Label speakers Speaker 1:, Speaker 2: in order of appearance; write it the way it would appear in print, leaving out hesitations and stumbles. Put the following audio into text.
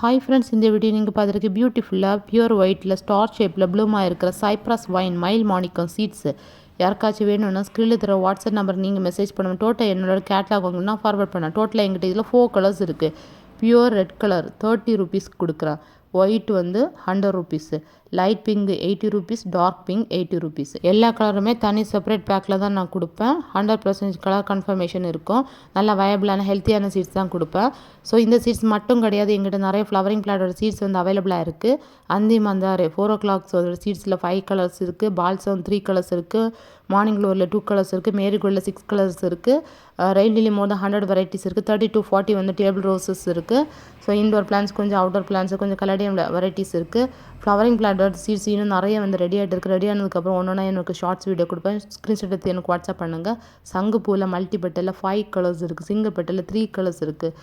Speaker 1: Hi friends, இந்த video நீங்கள் பார்த்துருக்கு பியூட்டிஃபுல்லாக பியூர் ஒயிட்டில் ஸ்டார் ஷேப்பில் ப்ளூமாக இருக்கிற சைப்ரஸ் வைன் மைல் மாணிக்கம் சீட்ஸு. யாருக்காச்சும் வேணும்னா ஸ்க்ரீனில் தர வாட்ஸ்அப் நம்பர் நீங்கள் மெசேஜ் பண்ணணும். டோட்டல் என்னோட கேட்லாக் உங்களுக்கு நான் ஃபார்வர்ட் பண்ணேன். டோட்டலாக எங்கிட்ட இதில் 4 கலர்ஸ் இருக்குது. பியூர் ரெட் கலர் 30 ருபீஸ்க்கு கொடுக்குறேன். ஒயிட் வந்து 100 rupees, light pink 80 rupees, dark pink 80 rupees. எல்லா கலருமே தனி செப்பரேட் பேக்கில் தான் நான் கொடுப்பேன். 100% கலர் கன்ஃபர்மேஷன் இருக்கும். நல்ல வயபிளான ஹெல்த்தியான சீட்ஸ் தான் கொடுப்பேன். ஸோ இந்த சீட்ஸ் மட்டும் கிடையாது, எங்கிட்ட நிறைய ஃப்ளவரிங் பிளான்ட்டோட சீட்ஸ் வந்து அவைலபிளாக இருக்குது. அந்தி மந்தாரே 4 o'clock சீட்ஸில் 5 கலர்ஸ் இருக்குது. பால்சம் 3 கலர்ஸ் இருக்குது. மார்னிங் க்ளோரில் 2 கலர்ஸ் இருக்குது. மேரிகோல்டில் 6 கலர்ஸ் இருக்குது. ரெயின் லிலி மோர் தென் 100 வெரைட்டிஸ் இருக்குது. 30 to 40 வந்து டேபிள் ரோசஸ் இருக்குது. ஸோ இன்டோர் பிளான்ஸ் கொஞ்சம், அவுட்டோர் பிளான்ஸ் கொஞ்சம், கலடியம் வெரைட்டிஸ் இருக்குது. ஃப்ளவரிங் பிளான்ட்டோட சீட்ஸ் இன்னும் நிறைய வந்து ரெடி ஆகிட்டு இருக்குது. ரெடி ஆனதுக்கப்புறம் ஒன்று எனக்கு ஷார்ட்ஸ் வீடியோ கொடுப்பேன். ஸ்க்ரீன்ஷாட் எடுத்து எனக்கு வாட்ஸ்அப் பண்ணுங்கள். சங்கு பூவில் மல்டி பெட்டலில் 5 கலர்ஸ் இருக்குது. சிங்கிள் பெட்டலில் 3 கலர்ஸ் இருக்குது.